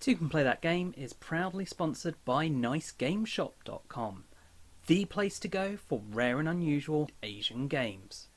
Toucan Play That Game is proudly sponsored by NiceGameShop.com, the place to go for rare and unusual Asian games.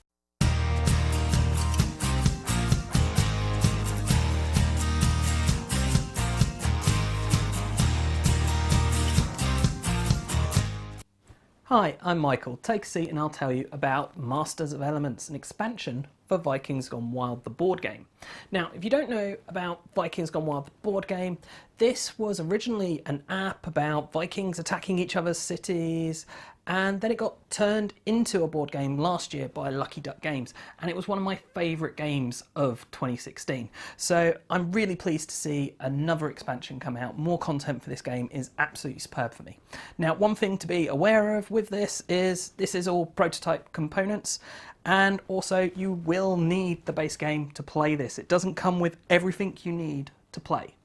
Hi, I'm Michael. Take a seat and I'll tell you about Masters of Elements, an expansion for Vikings Gone Wild, the board game. Now, if you don't know about Vikings Gone Wild, the board game, this was originally an app about Vikings attacking each other's cities, and then it got turned into a board game last year by Lucky Duck Games, and it was one of my favourite games of 2016. So I'm really pleased to see another expansion come out. More content for this game is absolutely superb for me. Now, one thing to be aware of with this is all prototype components, and also you will need the base game to play this. It doesn't come with everything you need to play.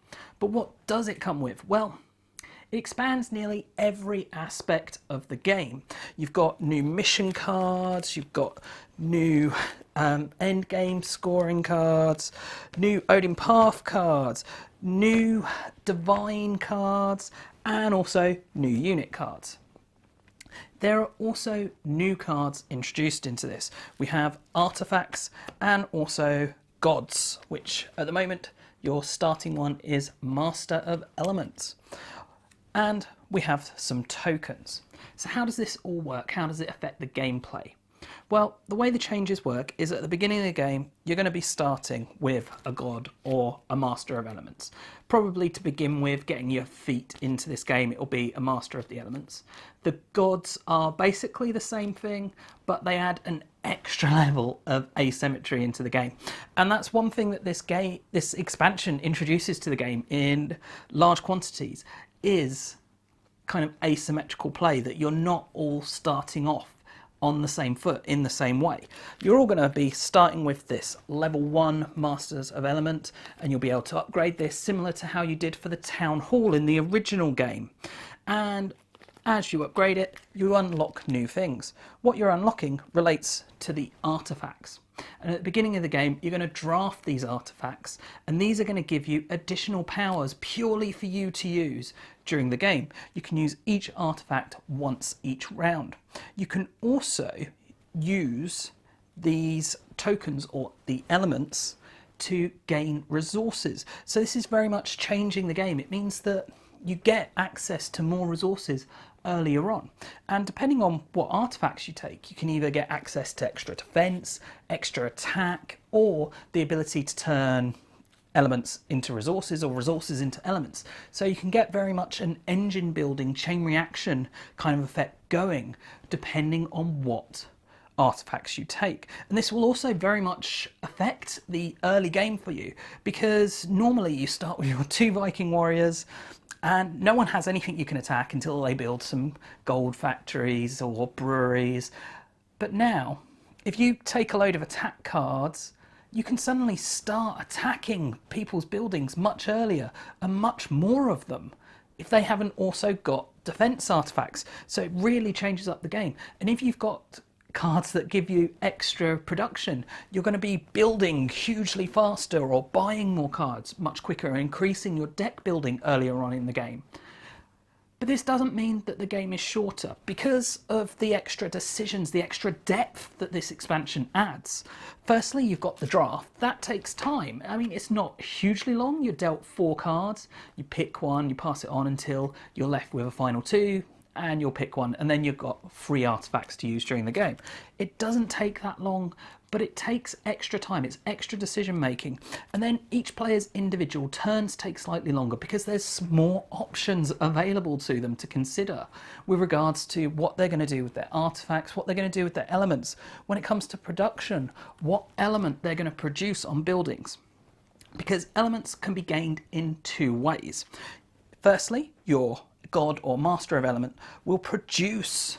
But what does it come with? Well, it expands nearly every aspect of the game. You've got new mission cards, you've got new end game scoring cards, new Odin Path cards, new Divine cards, and also new unit cards. There are also new cards introduced into this. We have artifacts and also gods, which at the moment your starting one is Master of Elements. And we have some tokens. So how does this all work? How does it affect the gameplay? Well, the way the changes work is at the beginning of the game, you're going to be starting with a god or a Master of Elements. Probably to begin with, getting your feet into this game, it'll be a Master of the Elements. The gods are basically the same thing, but they add an extra level of asymmetry into the game. And that's one thing that this expansion introduces to the game in large quantities, is kind of asymmetrical play, that you're not all starting off on the same foot in the same way. You're all going to be starting with this level 1 Masters of Element, and you'll be able to upgrade this similar to how you did for the Town Hall in the original game. And as you upgrade it, you unlock new things. What you're unlocking relates to the artifacts. And at the beginning of the game, you're going to draft these artifacts, and these are going to give you additional powers purely for you to use during the game. You can use each artifact once each round. You can also use these tokens or the elements to gain resources. So this is very much changing the game. It means that you get access to more resources earlier on, and depending on what artifacts you take, you can either get access to extra defense, extra attack, or the ability to turn elements into resources or resources into elements. So you can get very much an engine building chain reaction kind of effect going depending on what artifacts you take. And this will also very much affect the early game for you, because normally you start with your 2 Viking warriors and no one has anything you can attack until they build some gold factories or breweries. But now, if you take a load of attack cards, you can suddenly start attacking people's buildings much earlier, and much more of them, if they haven't also got defense artifacts. So it really changes up the game. And if you've got cards that give you extra production, you're going to be building hugely faster or buying more cards much quicker, and increasing your deck building earlier on in the game. But this doesn't mean that the game is shorter, because of the extra decisions, the extra depth that this expansion adds. Firstly, you've got the draft. That takes time. I mean, it's not hugely long. You're dealt 4 cards, you pick one, you pass it on until you're left with a final 2, and you'll pick one, and then you've got 3 artifacts to use during the game. It doesn't take that long, but it takes extra time. It's extra decision making. And then each player's individual turns take slightly longer, because there's more options available to them to consider with regards to what they're going to do with their artifacts, what they're going to do with their elements. When it comes to production, what element they're going to produce on buildings. Because elements can be gained in 2 ways. Firstly, your god or Master of Element will produce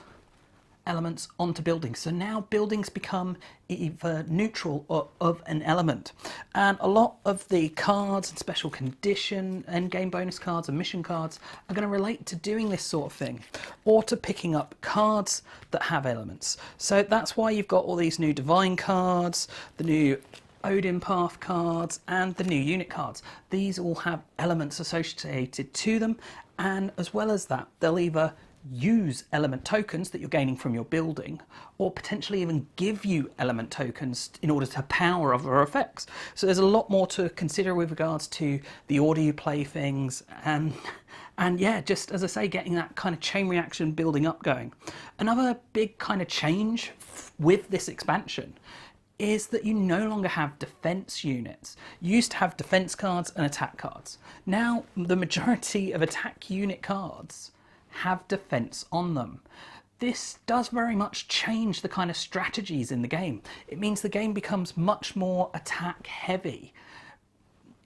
elements onto buildings. So now buildings become either neutral or of an element. And a lot of the cards and special condition and game bonus cards and mission cards are going to relate to doing this sort of thing, or to picking up cards that have elements. So that's why you've got all these new divine cards, the new Odin Path cards and the new unit cards. These all have elements associated to them, and as well as that, they'll either use element tokens that you're gaining from your building, or potentially even give you element tokens in order to power other effects. So there's a lot more to consider with regards to the order you play things, and yeah, just as I say, getting that kind of chain reaction building up going. Another big kind of change with this expansion is that you no longer have defense units. You used to have defense cards and attack cards. Now the majority of attack unit cards have defense on them. This does very much change the kind of strategies in the game. It means the game becomes much more attack heavy,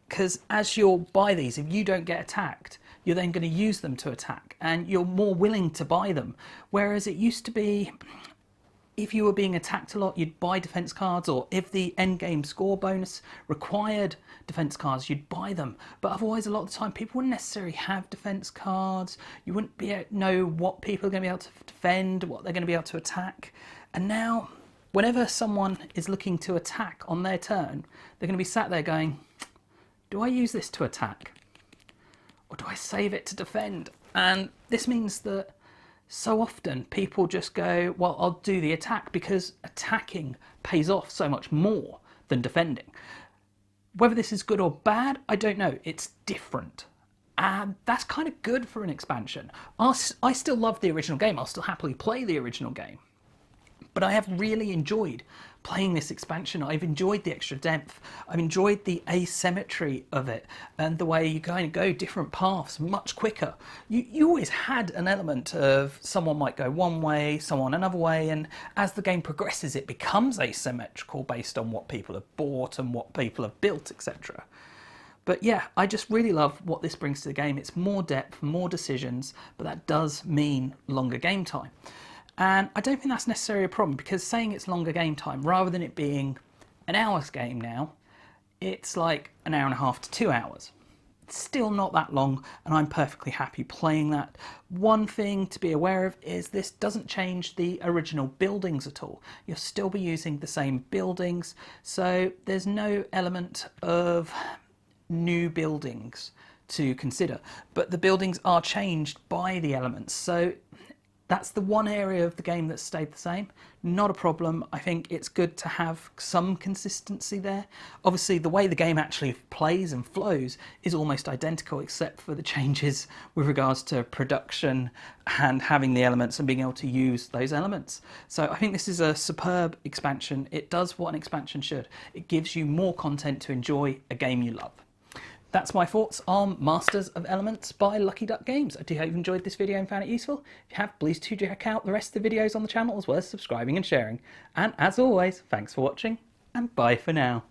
because as you'll buy these, if you don't get attacked, you're then going to use them to attack, and you're more willing to buy them. Whereas it used to be, if you were being attacked a lot, you'd buy defense cards, or if the end game score bonus required defense cards, you'd buy them. But otherwise, a lot of the time, people wouldn't necessarily have defense cards. You wouldn't be able to know what people are going to be able to defend, what they're going to be able to attack. And now, whenever someone is looking to attack on their turn, they're going to be sat there going, do I use this to attack? Or do I save it to defend? And this means that so often people just go, well, I'll do the attack because attacking pays off so much more than defending. Whether this is good or bad, I don't know. It's different. And that's kind of good for an expansion. I still love the original game. I'll still happily play the original game. But I have really enjoyed playing this expansion. I've enjoyed the extra depth. I've enjoyed the asymmetry of it and the way you kind of go different paths much quicker. You always had an element of someone might go one way, someone another way, and as the game progresses it becomes asymmetrical based on what people have bought and what people have built, etc. But yeah, I just really love what this brings to the game. It's more depth, more decisions, but that does mean longer game time. And I don't think that's necessarily a problem, because saying it's longer game time, rather than it being an hour's game now, it's like an hour and a half to 2 hours. It's still not that long, and I'm perfectly happy playing that. One thing to be aware of is this doesn't change the original buildings at all. You'll still be using the same buildings, so there's no element of new buildings to consider. But the buildings are changed by the elements, so that's the one area of the game that's stayed the same. Not a problem. I think it's good to have some consistency there. Obviously, the way the game actually plays and flows is almost identical, except for the changes with regards to production and having the elements and being able to use those elements. So I think this is a superb expansion. It does what an expansion should. It gives you more content to enjoy a game you love. That's my thoughts on Masters of Elements by Lucky Duck Games. I do hope you enjoyed this video and found it useful. If you have, please do check out the rest of the videos on the channel, as well as subscribing and sharing. And as always, thanks for watching, and bye for now.